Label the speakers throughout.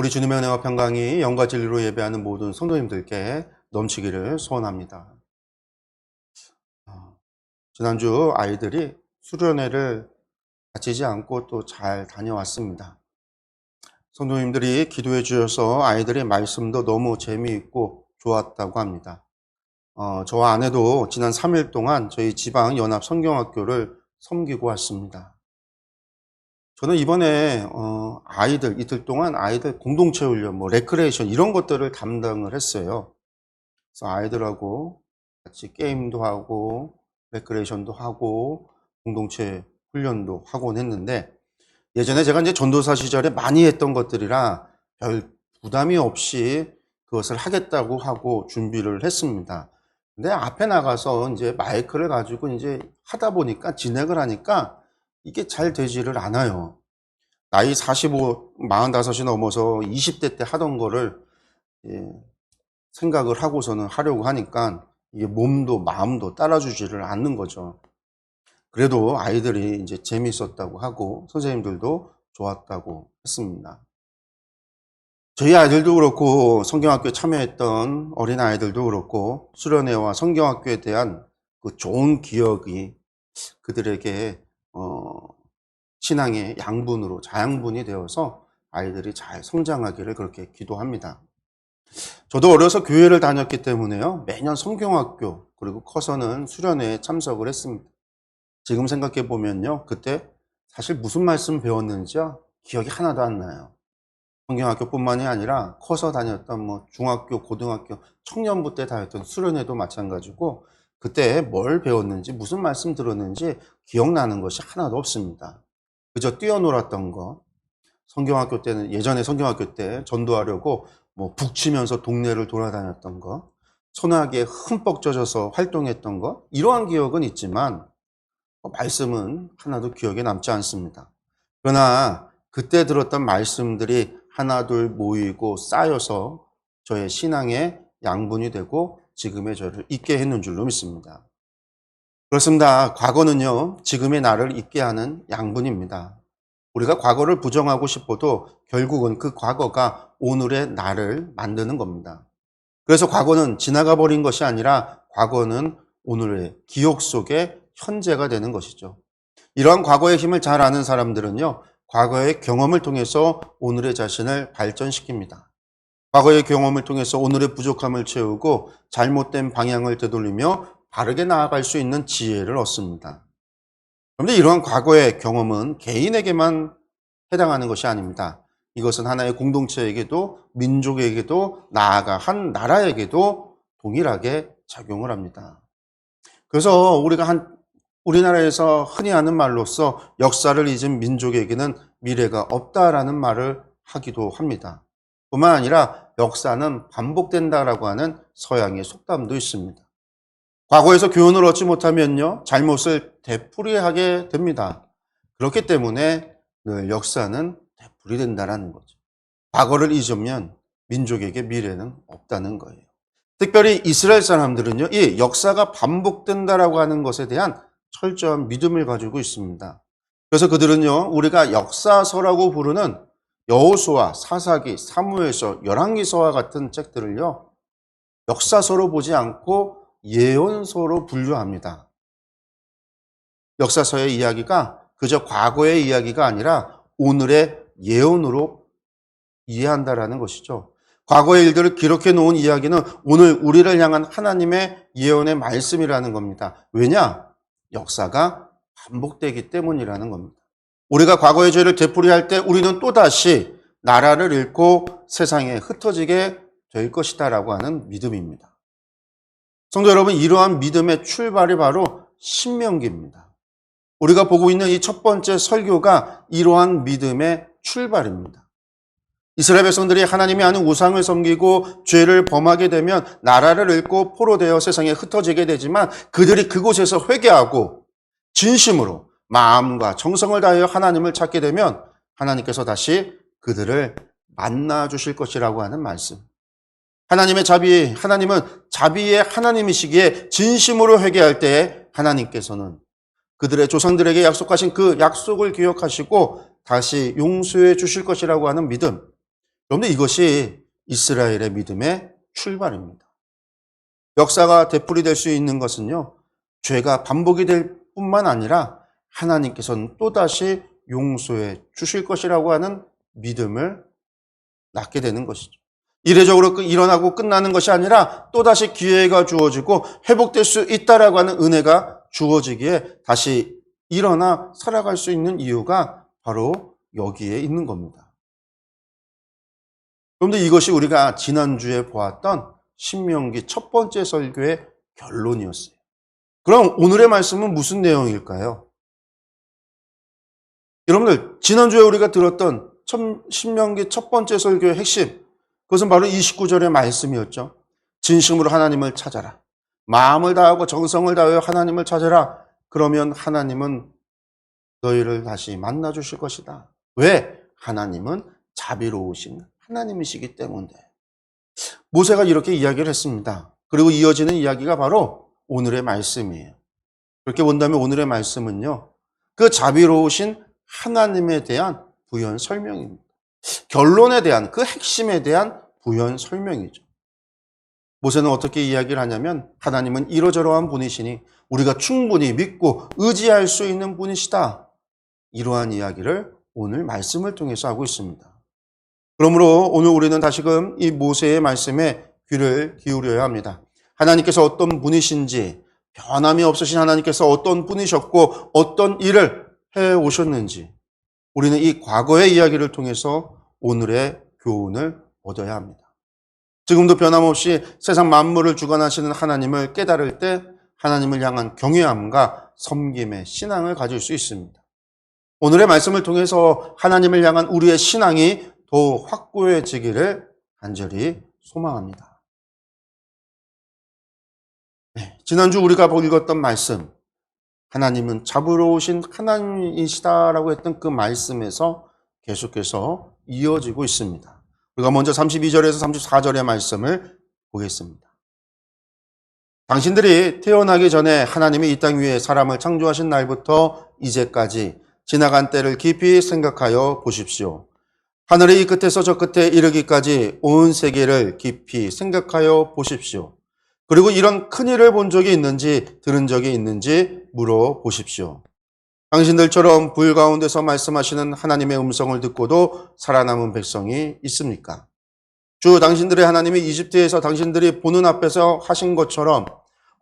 Speaker 1: 우리 주님의 은혜와 평강이 영과 진리로 예배하는 모든 성도님들께 넘치기를 소원합니다. 지난주 아이들이 수련회를 다치지 않고 또 잘 다녀왔습니다. 성도님들이 기도해 주셔서 아이들의 말씀도 너무 재미있고 좋았다고 합니다. 저와 아내도 지난 3일 동안 저희 지방 연합 성경학교를 섬기고 왔습니다. 저는 이번에 아이들 이틀 동안 아이들 공동체 훈련, 레크레이션 이런 것들을 담당을 했어요. 그래서 아이들하고 같이 게임도 하고 레크레이션도 하고 공동체 훈련도 하곤 했는데, 예전에 제가 이제 전도사 시절에 많이 했던 것들이라 별 부담이 없이 그것을 하겠다고 하고 준비를 했습니다. 근데 앞에 나가서 이제 마이크를 가지고 이제 하다 보니까, 진행을 하니까 이게 잘 되지를 않아요. 나이 45이 넘어서 20대 때 하던 거를 생각을 하고서는 하려고 하니까 이게 몸도 마음도 따라주지를 않는 거죠. 그래도 아이들이 이제 재밌었다고 하고 선생님들도 좋았다고 했습니다. 저희 아이들도 그렇고 성경학교에 참여했던 어린아이들도 그렇고 수련회와 성경학교에 대한 그 좋은 기억이 그들에게 신앙의 양분으로 자양분이 되어서 아이들이 잘 성장하기를 그렇게 기도합니다. 저도 어려서 교회를 다녔기 때문에요, 매년 성경학교 그리고 커서는 수련회에 참석을 했습니다. 지금 생각해 보면요, 그때 사실 무슨 말씀 배웠는지 기억이 하나도 안 나요. 성경학교뿐만이 아니라 커서 다녔던 중학교, 고등학교, 청년부 때 다녔던 수련회도 마찬가지고 그때 뭘 배웠는지 무슨 말씀 들었는지 기억나는 것이 하나도 없습니다. 그저 뛰어놀았던 거, 성경학교 때는, 예전에 성경학교 때 전도하려고 북치면서 동네를 돌아다녔던 거, 소나기에 흠뻑 젖어서 활동했던 거, 이러한 기억은 있지만 말씀은 하나도 기억에 남지 않습니다. 그러나 그때 들었던 말씀들이 하나둘 모이고 쌓여서 저의 신앙의 양분이 되고 지금의 저를 있게 했는 줄로 믿습니다. 그렇습니다. 과거는요, 지금의 나를 있게 하는 양분입니다. 우리가 과거를 부정하고 싶어도 결국은 그 과거가 오늘의 나를 만드는 겁니다. 그래서 과거는 지나가 버린 것이 아니라 과거는 오늘의 기억 속에 현재가 되는 것이죠. 이러한 과거의 힘을 잘 아는 사람들은요, 과거의 경험을 통해서 오늘의 자신을 발전시킵니다. 과거의 경험을 통해서 오늘의 부족함을 채우고 잘못된 방향을 되돌리며 바르게 나아갈 수 있는 지혜를 얻습니다. 그런데 이러한 과거의 경험은 개인에게만 해당하는 것이 아닙니다. 이것은 하나의 공동체에게도, 민족에게도, 나아가 한 나라에게도 동일하게 작용을 합니다. 그래서 우리나라에서 흔히 하는 말로서 역사를 잊은 민족에게는 미래가 없다라는 말을 하기도 합니다. 뿐만 아니라 역사는 반복된다라고 하는 서양의 속담도 있습니다. 과거에서 교훈을 얻지 못하면요, 잘못을 되풀이하게 됩니다. 그렇기 때문에 늘 역사는 되풀이된다라는 거죠. 과거를 잊으면 민족에게 미래는 없다는 거예요. 특별히 이스라엘 사람들은요, 이 역사가 반복된다라고 하는 것에 대한 철저한 믿음을 가지고 있습니다. 그래서 그들은요, 우리가 역사서라고 부르는 여호수아, 사사기, 사무엘서, 열왕기서와 같은 책들을요, 역사서로 보지 않고 예언서로 분류합니다. 역사서의 이야기가 그저 과거의 이야기가 아니라 오늘의 예언으로 이해한다라는 것이죠. 과거의 일들을 기록해 놓은 이야기는 오늘 우리를 향한 하나님의 예언의 말씀이라는 겁니다. 왜냐? 역사가 반복되기 때문이라는 겁니다. 우리가 과거의 죄를 되풀이할 때 우리는 또다시 나라를 잃고 세상에 흩어지게 될 것이다라고 하는 믿음입니다. 성도 여러분, 이러한 믿음의 출발이 바로 신명기입니다. 우리가 보고 있는 이 첫 번째 설교가 이러한 믿음의 출발입니다. 이스라엘 백성들이 하나님이 아는 우상을 섬기고 죄를 범하게 되면 나라를 잃고 포로되어 세상에 흩어지게 되지만, 그들이 그곳에서 회개하고 진심으로 마음과 정성을 다하여 하나님을 찾게 되면 하나님께서 다시 그들을 만나 주실 것이라고 하는 말씀. 하나님은 자비의 하나님이시기에 진심으로 회개할 때에 하나님께서는 그들의 조상들에게 약속하신 그 약속을 기억하시고 다시 용서해 주실 것이라고 하는 믿음. 그런데 이것이 이스라엘의 믿음의 출발입니다. 역사가 되풀이될 수 있는 것은요, 죄가 반복이 될 뿐만 아니라 하나님께서는 또다시 용서해 주실 것이라고 하는 믿음을 낳게 되는 것이죠. 이례적으로 일어나고 끝나는 것이 아니라 또다시 기회가 주어지고 회복될 수 있다라고 하는 은혜가 주어지기에 다시 일어나 살아갈 수 있는 이유가 바로 여기에 있는 겁니다. 그런데 이것이 우리가 지난주에 보았던 신명기 첫 번째 설교의 결론이었어요. 그럼 오늘의 말씀은 무슨 내용일까요? 여러분들, 지난주에 우리가 들었던 신명기 첫 번째 설교의 핵심, 그것은 바로 29절의 말씀이었죠. 진심으로 하나님을 찾아라. 마음을 다하고 정성을 다하여 하나님을 찾아라. 그러면 하나님은 너희를 다시 만나 주실 것이다. 왜? 하나님은 자비로우신 하나님이시기 때문에. 모세가 이렇게 이야기를 했습니다. 그리고 이어지는 이야기가 바로 오늘의 말씀이에요. 그렇게 본다면 오늘의 말씀은요, 그 자비로우신 하나님에 대한 부연 설명입니다. 결론에 대한, 그 핵심에 대한 부연 설명이죠. 모세는 어떻게 이야기를 하냐면, 하나님은 이러저러한 분이시니 우리가 충분히 믿고 의지할 수 있는 분이시다. 이러한 이야기를 오늘 말씀을 통해서 하고 있습니다. 그러므로 오늘 우리는 다시금 이 모세의 말씀에 귀를 기울여야 합니다. 하나님께서 어떤 분이신지, 변함이 없으신 하나님께서 어떤 분이셨고 어떤 일을 해오셨는지, 우리는 이 과거의 이야기를 통해서 오늘의 교훈을 얻어야 합니다. 지금도 변함없이 세상 만물을 주관하시는 하나님을 깨달을 때 하나님을 향한 경외함과 섬김의 신앙을 가질 수 있습니다. 오늘의 말씀을 통해서 하나님을 향한 우리의 신앙이 더 확고해지기를 간절히 소망합니다. 지난주 우리가 읽었던 말씀, 하나님은 자비로우신 하나님이시다라고 했던 그 말씀에서 계속해서 이어지고 있습니다. 우리가 먼저 32절에서 34절의 말씀을 보겠습니다. 당신들이 태어나기 전에 하나님이 이 땅 위에 사람을 창조하신 날부터 이제까지 지나간 때를 깊이 생각하여 보십시오. 하늘의 이 끝에서 저 끝에 이르기까지 온 세계를 깊이 생각하여 보십시오. 그리고 이런 큰일을 본 적이 있는지 들은 적이 있는지 물어보십시오. 당신들처럼 불 가운데서 말씀하시는 하나님의 음성을 듣고도 살아남은 백성이 있습니까? 주 당신들의 하나님이 이집트에서 당신들이 보는 앞에서 하신 것처럼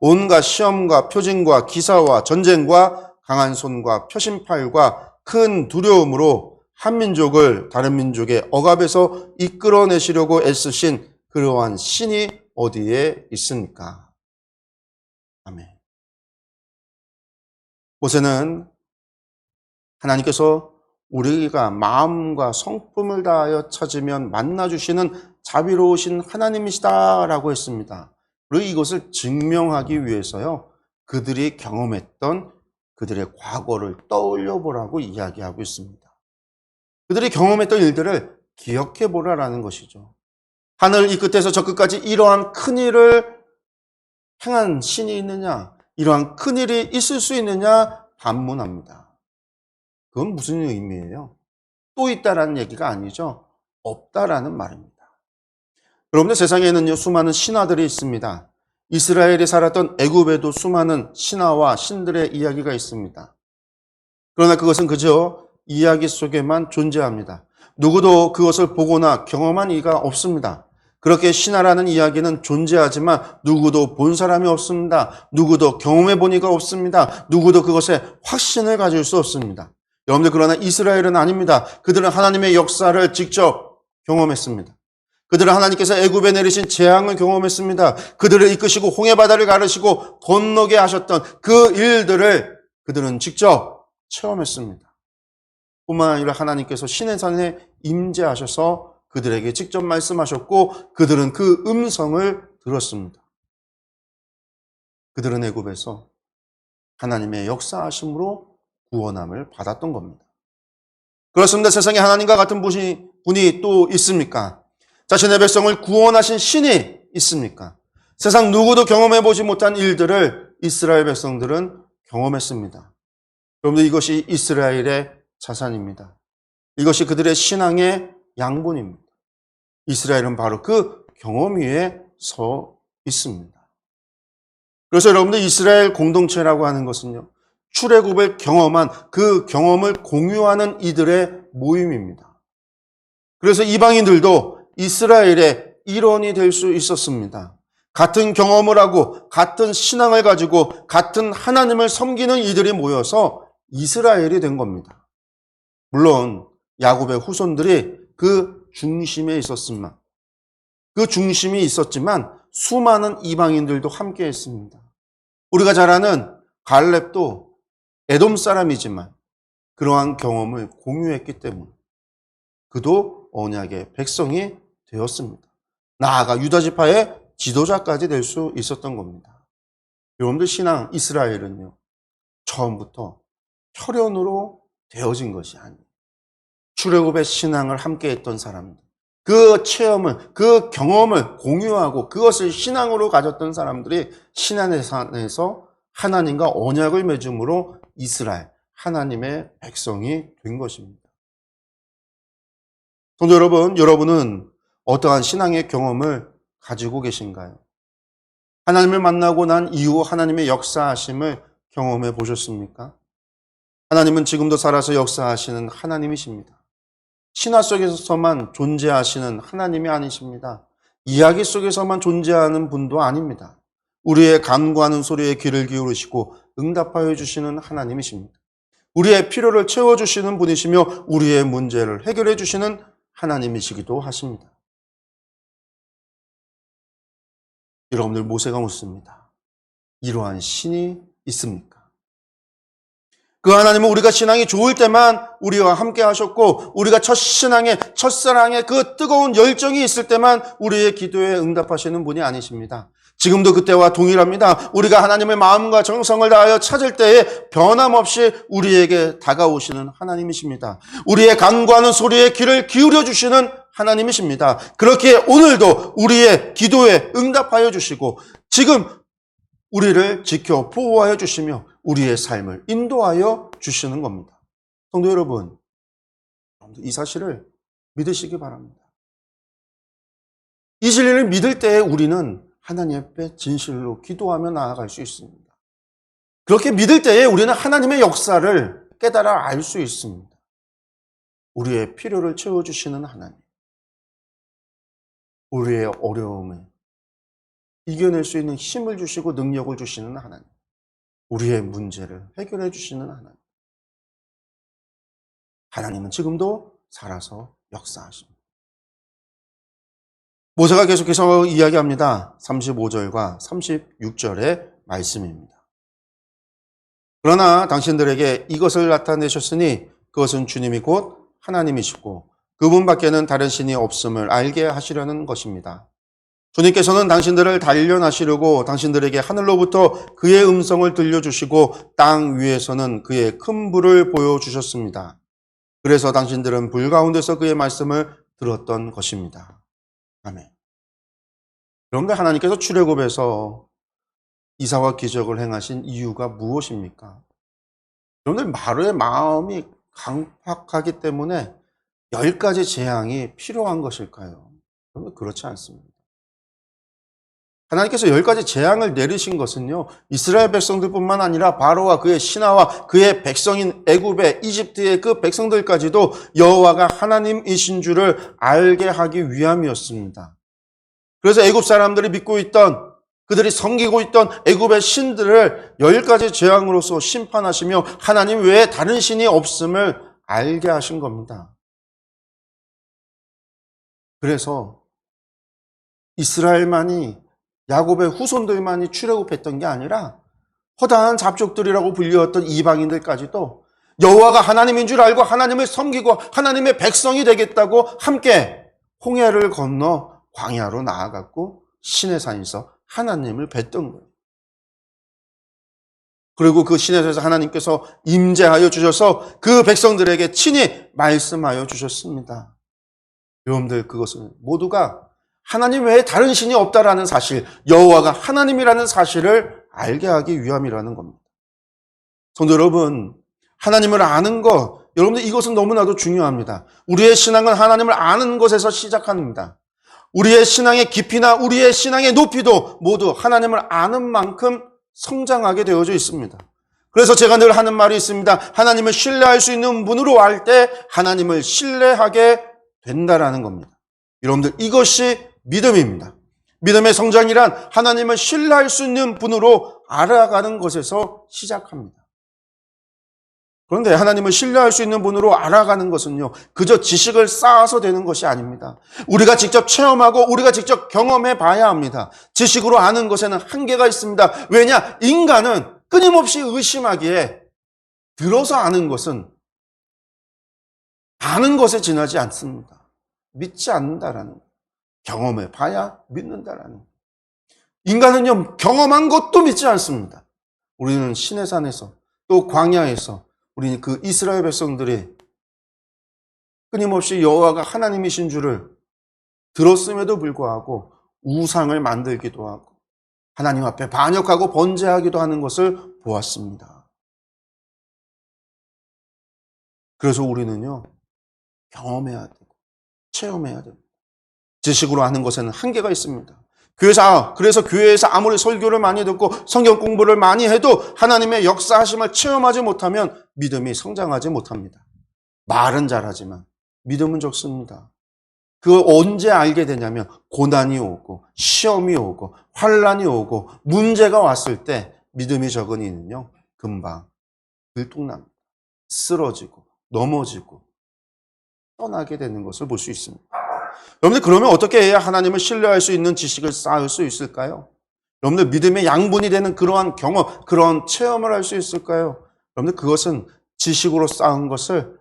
Speaker 1: 온갖 시험과 표징과 기사와 전쟁과 강한 손과 표심팔과 큰 두려움으로 한 민족을 다른 민족의 억압에서 이끌어내시려고 애쓰신 그러한 신이 어디에 있습니까? 아멘. 모세는 하나님께서 우리가 마음과 성품을 다하여 찾으면 만나주시는 자비로우신 하나님이시다라고 했습니다. 그리고 이것을 증명하기 위해서요, 그들이 경험했던 그들의 과거를 떠올려 보라고 이야기하고 있습니다. 그들이 경험했던 일들을 기억해 보라라는 것이죠. 하늘 이 끝에서 저 끝까지 이러한 큰일을 행한 신이 있느냐, 이러한 큰일이 있을 수 있느냐 반문합니다. 그건 무슨 의미예요? 또 있다라는 얘기가 아니죠. 없다라는 말입니다. 여러분들, 세상에는요, 수많은 신화들이 있습니다. 이스라엘이 살았던 애굽에도 수많은 신화와 신들의 이야기가 있습니다. 그러나 그것은 그저 이야기 속에만 존재합니다. 누구도 그것을 보거나 경험한 이가 없습니다. 그렇게 신화라는 이야기는 존재하지만 누구도 본 사람이 없습니다. 누구도 경험해 본 이가 없습니다. 누구도 그것에 확신을 가질 수 없습니다. 여러분들, 그러나 이스라엘은 아닙니다. 그들은 하나님의 역사를 직접 경험했습니다. 그들은 하나님께서 애굽에 내리신 재앙을 경험했습니다. 그들을 이끄시고 홍해바다를 가르시고 건너게 하셨던 그 일들을 그들은 직접 체험했습니다. 뿐만 아니라 하나님께서 시내산에 임재하셔서 그들에게 직접 말씀하셨고 그들은 그 음성을 들었습니다. 그들은 애굽에서 하나님의 역사하심으로 구원함을 받았던 겁니다. 그렇습니다. 세상에 하나님과 같은 분이 또 있습니까? 자신의 백성을 구원하신 신이 있습니까? 세상 누구도 경험해보지 못한 일들을 이스라엘 백성들은 경험했습니다. 여러분들, 이것이 이스라엘의 자산입니다. 이것이 그들의 신앙의 양분입니다. 이스라엘은 바로 그 경험 위에 서 있습니다. 그래서 여러분들 이스라엘 공동체라고 하는 것은요, 출애굽을 경험한 그 경험을 공유하는 이들의 모임입니다. 그래서 이방인들도 이스라엘의 일원이 될 수 있었습니다. 같은 경험을 하고 같은 신앙을 가지고 같은 하나님을 섬기는 이들이 모여서 이스라엘이 된 겁니다. 물론 야곱의 후손들이 그 중심에 있었지만 수많은 이방인들도 함께 했습니다. 우리가 잘 아는 갈렙도 에돔 사람이지만 그러한 경험을 공유했기 때문에 그도 언약의 백성이 되었습니다. 나아가 유다지파의 지도자까지 될 수 있었던 겁니다. 여러분들 신앙 이스라엘은요, 처음부터 혈연으로 되어진 것이 아니에요. 출애굽의 신앙을 함께 했던 사람들, 그 체험을, 그 경험을 공유하고 그것을 신앙으로 가졌던 사람들이 시내의 산에서 하나님과 언약을 맺음으로 이스라엘, 하나님의 백성이 된 것입니다. 성도 여러분, 여러분은 어떠한 신앙의 경험을 가지고 계신가요? 하나님을 만나고 난 이후 하나님의 역사하심을 경험해 보셨습니까? 하나님은 지금도 살아서 역사하시는 하나님이십니다. 신화 속에서만 존재하시는 하나님이 아니십니다. 이야기 속에서만 존재하는 분도 아닙니다. 우리의 간구하는 소리에 귀를 기울이시고 응답하여 주시는 하나님이십니다. 우리의 필요를 채워주시는 분이시며 우리의 문제를 해결해 주시는 하나님이시기도 하십니다. 여러분들 모세가 묻습니다. 이러한 신이 있습니까? 그 하나님은 우리가 신앙이 좋을 때만 우리와 함께 하셨고 우리가 첫사랑의 그 뜨거운 열정이 있을 때만 우리의 기도에 응답하시는 분이 아니십니다. 지금도 그때와 동일합니다. 우리가 하나님의 마음과 정성을 다하여 찾을 때에 변함없이 우리에게 다가오시는 하나님이십니다. 우리의 간구하는 소리에 귀를 기울여 주시는 하나님이십니다. 그렇게 오늘도 우리의 기도에 응답하여 주시고 지금 우리를 지켜 보호하여 주시며 우리의 삶을 인도하여 주시는 겁니다. 성도 여러분, 이 사실을 믿으시기 바랍니다. 이 진리를 믿을 때에 우리는 하나님 앞에 진실로 기도하며 나아갈 수 있습니다. 그렇게 믿을 때에 우리는 하나님의 역사를 깨달아 알 수 있습니다. 우리의 필요를 채워주시는 하나님, 우리의 어려움을 이겨낼 수 있는 힘을 주시고 능력을 주시는 하나님, 우리의 문제를 해결해 주시는 하나님. 하나님은 지금도 살아서 역사하십니다. 모세가 계속해서 이야기합니다. 35절과 36절의 말씀입니다. 그러나 당신들에게 이것을 나타내셨으니 그것은 주님이 곧 하나님이시고 그분밖에는 다른 신이 없음을 알게 하시려는 것입니다. 주님께서는 당신들을 단련하시려고 당신들에게 하늘로부터 그의 음성을 들려주시고 땅 위에서는 그의 큰 불을 보여주셨습니다. 그래서 당신들은 불 가운데서 그의 말씀을 들었던 것입니다. 아멘. 여러분들, 하나님께서 출애굽에서 이사와 기적을 행하신 이유가 무엇입니까? 여러분들, 마루의 마음이 강팍하기 때문에 10가지 재앙이 필요한 것일까요? 여러분, 그렇지 않습니다. 하나님께서 10가지 재앙을 내리신 것은요, 이스라엘 백성들뿐만 아니라 바로와 그의 신하와 그의 백성인 애굽의 이집트의 그 백성들까지도 여호와가 하나님이신 줄을 알게 하기 위함이었습니다. 그래서 애굽 사람들이 믿고 있던, 그들이 섬기고 있던 애굽의 신들을 10가지 재앙으로서 심판하시며 하나님 외에 다른 신이 없음을 알게 하신 겁니다. 그래서 이스라엘만이, 야곱의 후손들만이 출애굽했던 게 아니라 허다한 잡족들이라고 불렸던 이방인들까지도 여호와가 하나님인 줄 알고 하나님을 섬기고 하나님의 백성이 되겠다고 함께 홍해를 건너 광야로 나아갔고 시내산에서 하나님을 뵀던 거예요. 그리고 그 시내산에서 하나님께서 임재하여 주셔서 그 백성들에게 친히 말씀하여 주셨습니다. 여러분들, 그것은 모두가 하나님 외에 다른 신이 없다라는 사실, 여호와가 하나님이라는 사실을 알게 하기 위함이라는 겁니다. 성도 여러분, 하나님을 아는 것, 여러분들 이것은 너무나도 중요합니다. 우리의 신앙은 하나님을 아는 것에서 시작합니다. 우리의 신앙의 깊이나 우리의 신앙의 높이도 모두 하나님을 아는 만큼 성장하게 되어져 있습니다. 그래서 제가 늘 하는 말이 있습니다. 하나님을 신뢰할 수 있는 분으로 할 때 하나님을 신뢰하게 된다라는 겁니다. 여러분들, 이것이 믿음입니다. 믿음의 성장이란 하나님을 신뢰할 수 있는 분으로 알아가는 것에서 시작합니다. 그런데 하나님을 신뢰할 수 있는 분으로 알아가는 것은요, 그저 지식을 쌓아서 되는 것이 아닙니다. 우리가 직접 체험하고 우리가 직접 경험해 봐야 합니다. 지식으로 아는 것에는 한계가 있습니다. 왜냐? 인간은 끊임없이 의심하기에 들어서 아는 것은 아는 것에 지나지 않습니다. 믿지 않는다라는 것. 경험해 봐야 믿는다라는 것. 인간은요, 경험한 것도 믿지 않습니다. 우리는 시내산에서 또 광야에서 우리는 그 이스라엘 백성들이 끊임없이 여호와가 하나님이신 줄을 들었음에도 불구하고 우상을 만들기도 하고 하나님 앞에 반역하고 번제하기도 하는 것을 보았습니다. 그래서 우리는요, 경험해야 되고 체험해야 됩니다. 지식으로 하는 것에는 한계가 있습니다. 그래서 교회에서 아무리 설교를 많이 듣고 성경 공부를 많이 해도 하나님의 역사하심을 체험하지 못하면 믿음이 성장하지 못합니다. 말은 잘하지만 믿음은 적습니다. 그걸 언제 알게 되냐면 고난이 오고 시험이 오고 환란이 오고 문제가 왔을 때 믿음이 적은 이는요, 금방 들통납니다. 쓰러지고 넘어지고 떠나게 되는 것을 볼 수 있습니다. 여러분들, 그러면 어떻게 해야 하나님을 신뢰할 수 있는 지식을 쌓을 수 있을까요? 여러분들, 믿음의 양분이 되는 그러한 경험, 그런 체험을 할 수 있을까요? 여러분들, 그것은 지식으로 쌓은 것을,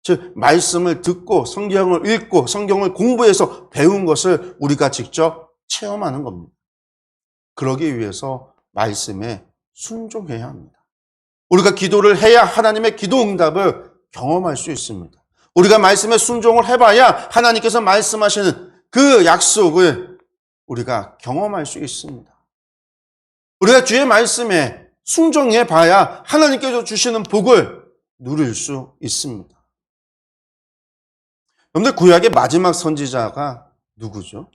Speaker 1: 즉 말씀을 듣고 성경을 읽고 성경을 공부해서 배운 것을 우리가 직접 체험하는 겁니다. 그러기 위해서 말씀에 순종해야 합니다. 우리가 기도를 해야 하나님의 기도 응답을 경험할 수 있습니다. 우리가 말씀에 순종을 해봐야 하나님께서 말씀하시는 그 약속을 우리가 경험할 수 있습니다. 우리가 주의 말씀에 순종해봐야 하나님께서 주시는 복을 누릴 수 있습니다. 여러분들, 구약의 마지막 선지자가 누구죠?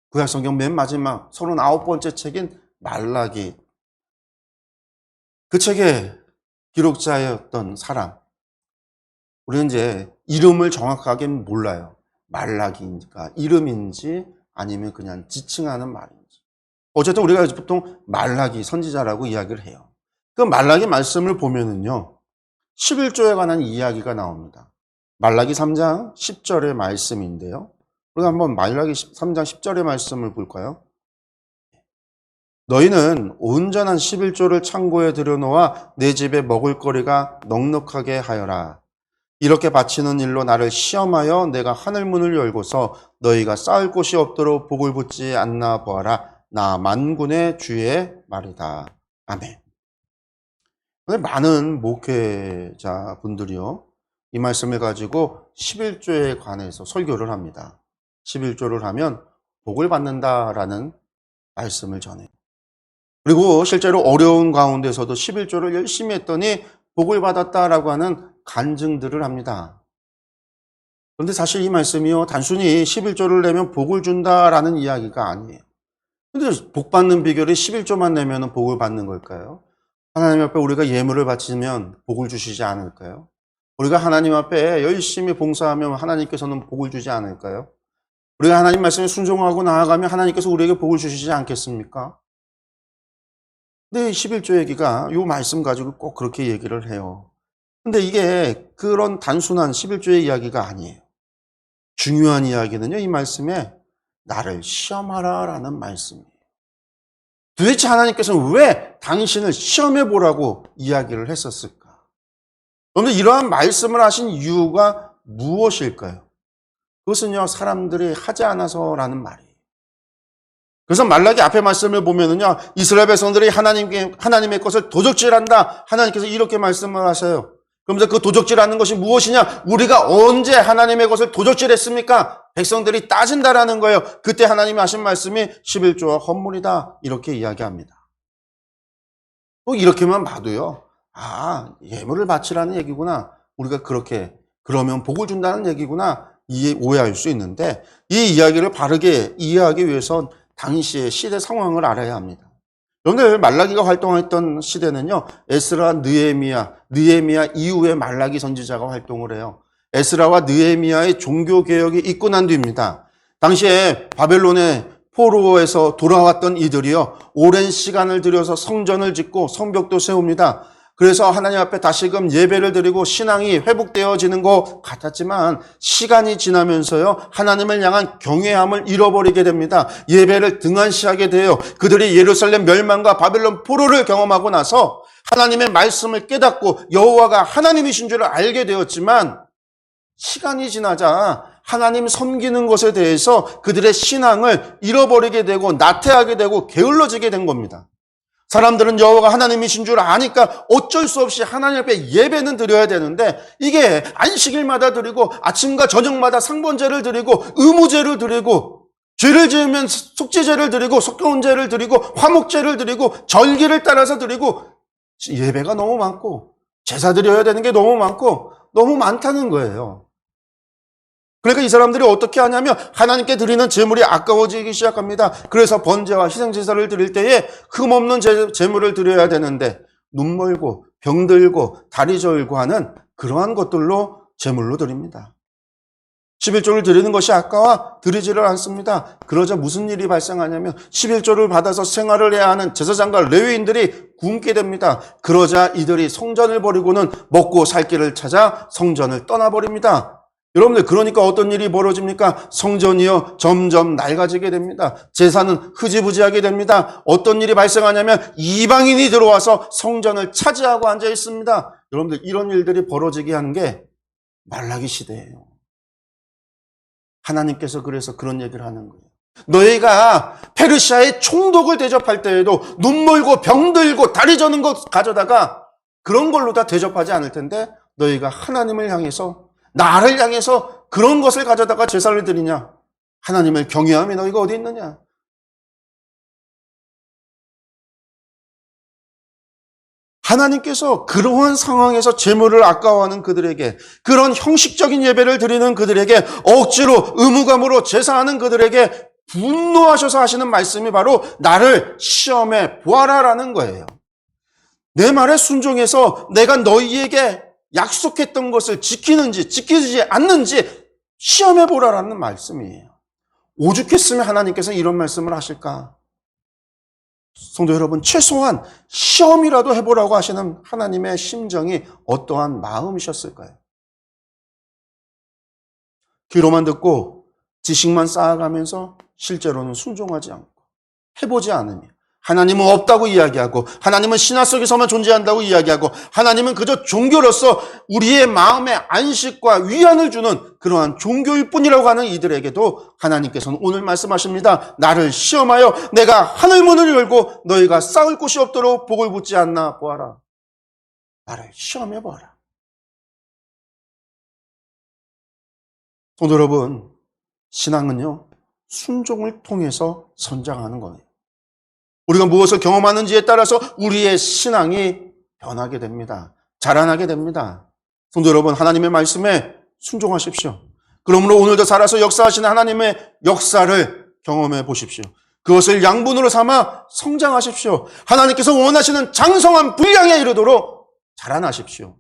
Speaker 1: 구약 성경 맨 마지막 39번째 책인 말라기. 그 책의 기록자였던 사람. 우리는 이제 이름을 정확하게 몰라요. 말라기인가 이름인지 아니면 그냥 지칭하는 말인지. 어쨌든 우리가 보통 말라기 선지자라고 이야기를 해요. 그 말라기 말씀을 보면은요, 11조에 관한 이야기가 나옵니다. 말라기 3장 10절의 말씀인데요. 우리가 한번 말라기 3장 10절의 말씀을 볼까요? 너희는 온전한 11조를 창고에 들여놓아 내 집에 먹을거리가 넉넉하게 하여라. 이렇게 바치는 일로 나를 시험하여 내가 하늘문을 열고서 너희가 쌓을 곳이 없도록 복을 붓지 않나 보아라. 나 만군의 주의 말이다. 아멘. 많은 목회자분들이요, 이 말씀을 가지고 11조에 관해서 설교를 합니다. 11조를 하면 복을 받는다라는 말씀을 전해요. 그리고 실제로 어려운 가운데서도 11조를 열심히 했더니 복을 받았다라고 하는 간증들을 합니다. 그런데 사실 이 말씀이요, 단순히 11조를 내면 복을 준다라는 이야기가 아니에요. 근데 복 받는 비결이 11조만 내면 복을 받는 걸까요? 하나님 앞에 우리가 예물을 바치면 복을 주시지 않을까요? 우리가 하나님 앞에 열심히 봉사하면 하나님께서는 복을 주지 않을까요? 우리가 하나님 말씀에 순종하고 나아가면 하나님께서 우리에게 복을 주시지 않겠습니까? 근데 11조 얘기가 이 말씀 가지고 꼭 그렇게 얘기를 해요. 근데 이게 그런 단순한 11조의 이야기가 아니에요. 중요한 이야기는요, 이 말씀에 나를 시험하라 라는 말씀이에요. 도대체 하나님께서는 왜 당신을 시험해 보라고 이야기를 했었을까? 그런데 이러한 말씀을 하신 이유가 무엇일까요? 그것은요, 사람들이 하지 않아서라는 말이에요. 그래서 말라기 앞에 말씀을 보면은요, 이스라엘 백성들이 하나님의 것을 도적질한다. 하나님께서 이렇게 말씀을 하셔요. 그러면서 그 도적질하는 것이 무엇이냐? 우리가 언제 하나님의 것을 도적질했습니까? 백성들이 따진다라는 거예요. 그때 하나님이 하신 말씀이 11조와 헌물이다. 이렇게 이야기합니다. 꼭 이렇게만 봐도요, 아, 예물을 바치라는 얘기구나. 우리가 그러면 복을 준다는 얘기구나. 오해할 수 있는데 이 이야기를 바르게 이해하기 위해선 당시의 시대 상황을 알아야 합니다. 여러분들 말라기가 활동했던 시대는요. 에스라, 느헤미야 이후에 말라기 선지자가 활동을 해요. 에스라와 느헤미야의 종교개혁이 있고 난 뒤입니다. 당시에 바벨론의 포로에서 돌아왔던 이들이요. 오랜 시간을 들여서 성전을 짓고 성벽도 세웁니다. 그래서 하나님 앞에 다시금 예배를 드리고 신앙이 회복되어지는 것 같았지만 시간이 지나면서요. 하나님을 향한 경외함을 잃어버리게 됩니다. 예배를 등한시하게 돼요. 그들이 예루살렘 멸망과 바벨론 포로를 경험하고 나서 하나님의 말씀을 깨닫고 여호와가 하나님이신 줄을 알게 되었지만 시간이 지나자 하나님 섬기는 것에 대해서 그들의 신앙을 잃어버리게 되고 나태하게 되고 게을러지게 된 겁니다. 사람들은 여호와가 하나님이신 줄 아니까 어쩔 수 없이 하나님 앞에 예배는 드려야 되는데 이게 안식일마다 드리고 아침과 저녁마다 상번제를 드리고 의무제를 드리고 죄를 지으면 속죄제를 드리고 속건제를 드리고 화목제를 드리고 절기를 따라서 드리고 예배가 너무 많고 제사 드려야 되는 게 너무 많고 너무 많다는 거예요. 그러니까 이 사람들이 어떻게 하냐면 하나님께 드리는 제물이 아까워지기 시작합니다. 그래서 번제와 희생제사를 드릴 때에 흠없는 제물을 드려야 되는데 눈 멀고 병들고 다리 저리고 하는 그러한 것들로 제물로 드립니다. 11조를 드리는 것이 아까워 드리지를 않습니다. 그러자 무슨 일이 발생하냐면 11조를 받아서 생활을 해야 하는 제사장과 레위인들이 굶게 됩니다. 그러자 이들이 성전을 버리고는 먹고 살 길을 찾아 성전을 떠나버립니다. 여러분들 그러니까 어떤 일이 벌어집니까? 성전이요 점점 낡아지게 됩니다. 제사는 흐지부지하게 됩니다. 어떤 일이 발생하냐면 이방인이 들어와서 성전을 차지하고 앉아 있습니다. 여러분들 이런 일들이 벌어지게 하는 게 말라기 시대예요. 하나님께서 그래서 그런 얘기를 하는 거예요. 너희가 페르시아의 총독을 대접할 때에도 눈 멀고 병들고 다리 저는 것 가져다가 그런 걸로 다 대접하지 않을 텐데 너희가 하나님을 향해서 나를 향해서 그런 것을 가져다가 제사를 드리냐? 하나님을 경외함이 너희가 어디 있느냐? 하나님께서 그러한 상황에서 제물을 아까워하는 그들에게, 그런 형식적인 예배를 드리는 그들에게, 억지로 의무감으로 제사하는 그들에게 분노하셔서 하시는 말씀이 바로 나를 시험해 보아라라는 거예요. 내 말에 순종해서 내가 너희에게 약속했던 것을 지키는지 지키지 않는지 시험해 보라라는 말씀이에요. 오죽했으면 하나님께서 이런 말씀을 하실까? 성도 여러분, 최소한 시험이라도 해보라고 하시는 하나님의 심정이 어떠한 마음이셨을까요? 귀로만 듣고 지식만 쌓아가면서 실제로는 순종하지 않고 해보지 않으며 하나님은 없다고 이야기하고 하나님은 신화 속에서만 존재한다고 이야기하고 하나님은 그저 종교로서 우리의 마음에 안식과 위안을 주는 그러한 종교일 뿐이라고 하는 이들에게도 하나님께서는 오늘 말씀하십니다. 나를 시험하여 내가 하늘문을 열고 너희가 싸울 곳이 없도록 복을 붓지 않나 보아라. 나를 시험해 보아라. 성도 여러분, 신앙은요 순종을 통해서 선장하는 거예요. 우리가 무엇을 경험하는지에 따라서 우리의 신앙이 변하게 됩니다. 자라나게 됩니다. 성도 여러분, 하나님의 말씀에 순종하십시오. 그러므로 오늘도 살아서 역사하시는 하나님의 역사를 경험해 보십시오. 그것을 양분으로 삼아 성장하십시오. 하나님께서 원하시는 장성한 분량에 이르도록 자라나십시오.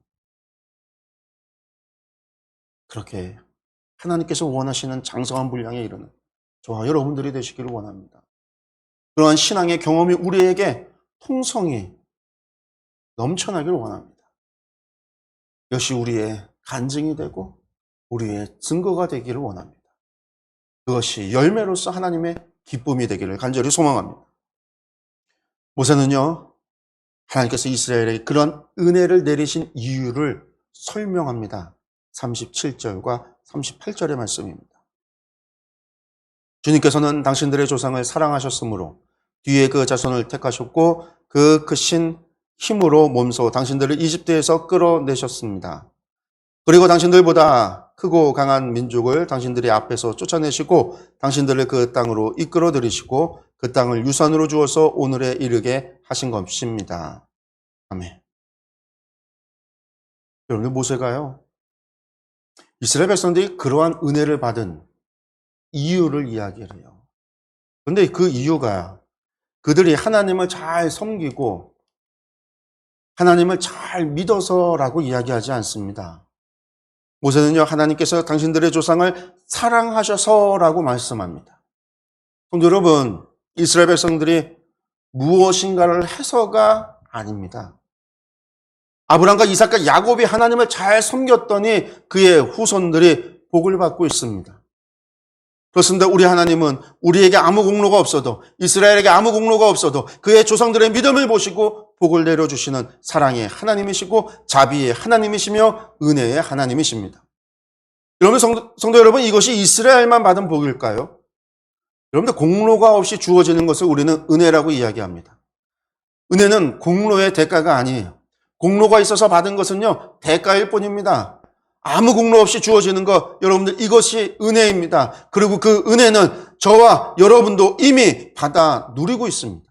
Speaker 1: 그렇게 하나님께서 원하시는 장성한 분량에 이르는 저와 여러분들이 되시기를 원합니다. 그러한 신앙의 경험이 우리에게 통성이 넘쳐나기를 원합니다. 이것이 우리의 간증이 되고 우리의 증거가 되기를 원합니다. 그것이 열매로서 하나님의 기쁨이 되기를 간절히 소망합니다. 모세는요, 하나님께서 이스라엘에게 그런 은혜를 내리신 이유를 설명합니다. 37절과 38절의 말씀입니다. 주님께서는 당신들의 조상을 사랑하셨으므로 뒤에 그 자손을 택하셨고 그 크신 힘으로 몸소 당신들을 이집트에서 끌어내셨습니다. 그리고 당신들보다 크고 강한 민족을 당신들의 앞에서 쫓아내시고 당신들을 그 땅으로 이끌어 들이시고 그 땅을 유산으로 주어서 오늘에 이르게 하신 것입니다. 아멘. 여러분, 모세가요 이스라엘 백성들이 그러한 은혜를 받은 이유를 이야기를 해요. 그런데 그 이유가 그들이 하나님을 잘 섬기고 하나님을 잘 믿어서라고 이야기하지 않습니다. 모세는요, 하나님께서 당신들의 조상을 사랑하셔서라고 말씀합니다. 성도 여러분, 이스라엘 백성들이 무엇인가를 해서가 아닙니다. 아브람과 이삭과 야곱이 하나님을 잘 섬겼더니 그의 후손들이 복을 받고 있습니다. 그렇습니다. 우리 하나님은 우리에게 아무 공로가 없어도, 이스라엘에게 아무 공로가 없어도 그의 조상들의 믿음을 보시고 복을 내려주시는 사랑의 하나님이시고 자비의 하나님이시며 은혜의 하나님이십니다. 여러분, 성도 여러분, 이것이 이스라엘만 받은 복일까요? 여러분들, 공로가 없이 주어지는 것을 우리는 은혜라고 이야기합니다. 은혜는 공로의 대가가 아니에요. 공로가 있어서 받은 것은요, 대가일 뿐입니다. 아무 공로 없이 주어지는 것, 여러분들, 이것이 은혜입니다. 그리고 그 은혜는 저와 여러분도 이미 받아 누리고 있습니다.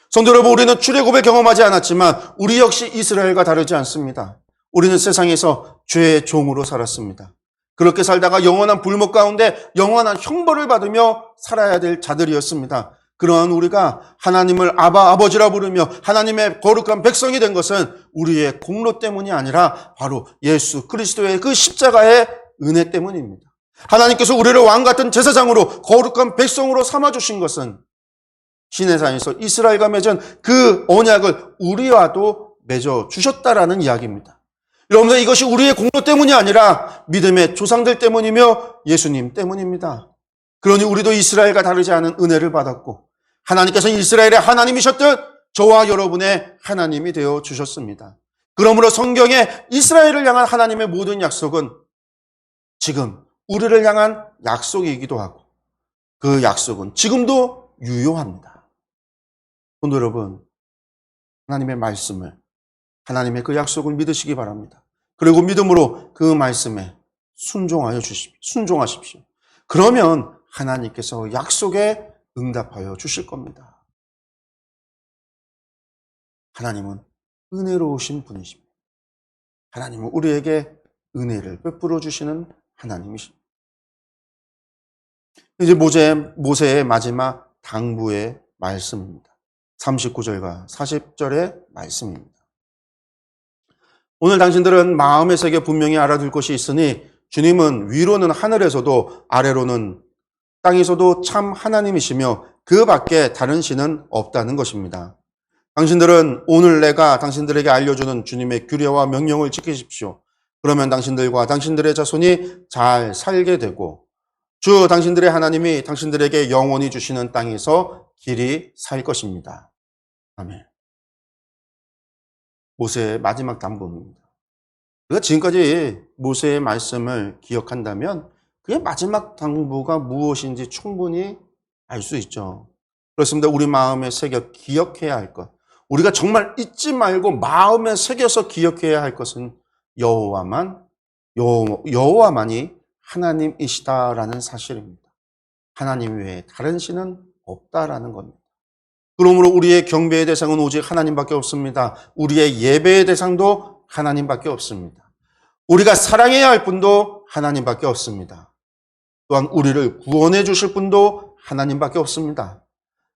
Speaker 1: 성도 여러분, 우리는 출애굽을 경험하지 않았지만 우리 역시 이스라엘과 다르지 않습니다. 우리는 세상에서 죄의 종으로 살았습니다. 그렇게 살다가 영원한 불목 가운데 영원한 형벌을 받으며 살아야 될 자들이었습니다. 그러한 우리가 하나님을 아버지라 부르며 하나님의 거룩한 백성이 된 것은 우리의 공로 때문이 아니라 바로 예수 그리스도의 그 십자가의 은혜 때문입니다. 하나님께서 우리를 왕같은 제사장으로 거룩한 백성으로 삼아주신 것은 시내산에서 이스라엘과 맺은 그 언약을 우리와도 맺어주셨다라는 이야기입니다. 여러분들, 이것이 우리의 공로 때문이 아니라 믿음의 조상들 때문이며 예수님 때문입니다. 그러니 우리도 이스라엘과 다르지 않은 은혜를 받았고 하나님께서 이스라엘의 하나님이셨듯 저와 여러분의 하나님이 되어 주셨습니다. 그러므로 성경에 이스라엘을 향한 하나님의 모든 약속은 지금 우리를 향한 약속이기도 하고 그 약속은 지금도 유효합니다. 성도 여러분, 하나님의 말씀을, 하나님의 그 약속을 믿으시기 바랍니다. 그리고 믿음으로 그 말씀에 순종하십시오. 그러면 하나님께서 약속에 응답하여 주실 겁니다. 하나님은 은혜로우신 분이십니다. 하나님은 우리에게 은혜를 베풀어 주시는 하나님이십니다. 이제 모세의 마지막 당부의 말씀입니다. 39절과 40절의 말씀입니다. 오늘 당신들은 마음의 세계 분명히 알아둘 것이 있으니 주님은 위로는 하늘에서도 아래로는 땅에서도 참 하나님이시며 그 밖에 다른 신은 없다는 것입니다. 당신들은 오늘 내가 당신들에게 알려주는 주님의 규례와 명령을 지키십시오. 그러면 당신들과 당신들의 자손이 잘 살게 되고 주 당신들의 하나님이 당신들에게 영원히 주시는 땅에서 길이 살 것입니다. 아멘. 모세의 마지막 당부입니다. 우리가 지금까지 모세의 말씀을 기억한다면 그의 마지막 당부가 무엇인지 충분히 알 수 있죠. 그렇습니다. 우리 마음에 새겨 기억해야 할 것, 우리가 정말 잊지 말고 마음에 새겨서 기억해야 할 것은 여호와만이 하나님이시다라는 사실입니다. 하나님 외에 다른 신은 없다라는 겁니다. 그러므로 우리의 경배의 대상은 오직 하나님밖에 없습니다. 우리의 예배의 대상도 하나님밖에 없습니다. 우리가 사랑해야 할 분도 하나님밖에 없습니다. 또한 우리를 구원해 주실 분도 하나님밖에 없습니다.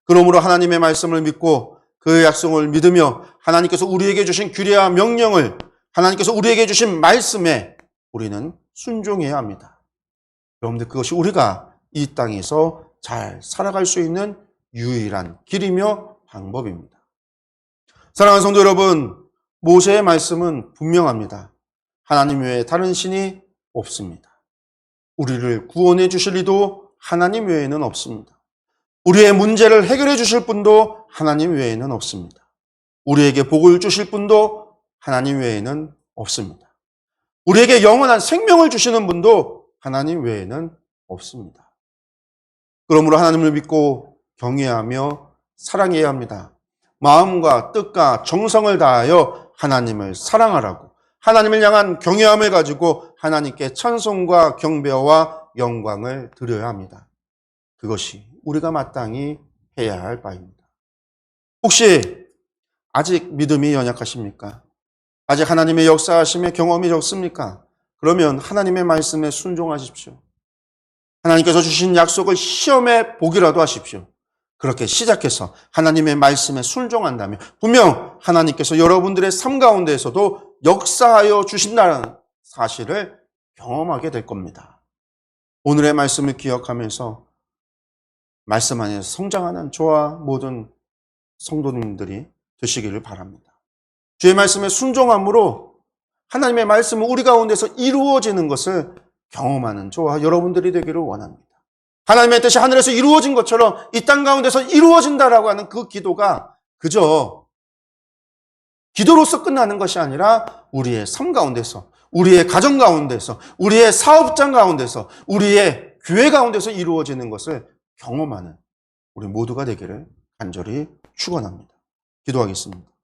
Speaker 1: 그러므로 하나님의 말씀을 믿고 그 약속을 믿으며 하나님께서 우리에게 주신 규례와 명령을, 하나님께서 우리에게 주신 말씀에 우리는 순종해야 합니다. 여러분들, 그것이 우리가 이 땅에서 잘 살아갈 수 있는 유일한 길이며 방법입니다. 사랑하는 성도 여러분, 모세의 말씀은 분명합니다. 하나님 외에 다른 신이 없습니다. 우리를 구원해 주실 이도 하나님 외에는 없습니다. 우리의 문제를 해결해 주실 분도 하나님 외에는 없습니다. 우리에게 복을 주실 분도 하나님 외에는 없습니다. 우리에게 영원한 생명을 주시는 분도 하나님 외에는 없습니다. 그러므로 하나님을 믿고 경외하며 사랑해야 합니다. 마음과 뜻과 정성을 다하여 하나님을 사랑하라고, 하나님을 향한 경외함을 가지고 하나님께 찬송과 경배와 영광을 드려야 합니다. 그것이 우리가 마땅히 해야 할 바입니다. 혹시 아직 믿음이 연약하십니까? 아직 하나님의 역사하심의 경험이 적습니까? 그러면 하나님의 말씀에 순종하십시오. 하나님께서 주신 약속을 시험해 보기라도 하십시오. 그렇게 시작해서 하나님의 말씀에 순종한다면 분명 하나님께서 여러분들의 삶 가운데에서도 역사하여 주신다는 사실을 경험하게 될 겁니다. 오늘의 말씀을 기억하면서 말씀 안에서 성장하는 저와 모든 성도님들이 되시기를 바랍니다. 주의 말씀에 순종함으로 하나님의 말씀은 우리 가운데서 이루어지는 것을 경험하는 저와 여러분들이 되기를 원합니다. 하나님의 뜻이 하늘에서 이루어진 것처럼 이 땅 가운데서 이루어진다라고 하는 그 기도가 그저 기도로서 끝나는 것이 아니라 우리의 삶 가운데서, 우리의 가정 가운데서, 우리의 사업장 가운데서, 우리의 교회 가운데서 이루어지는 것을 경험하는 우리 모두가 되기를 간절히 축원합니다. 기도하겠습니다.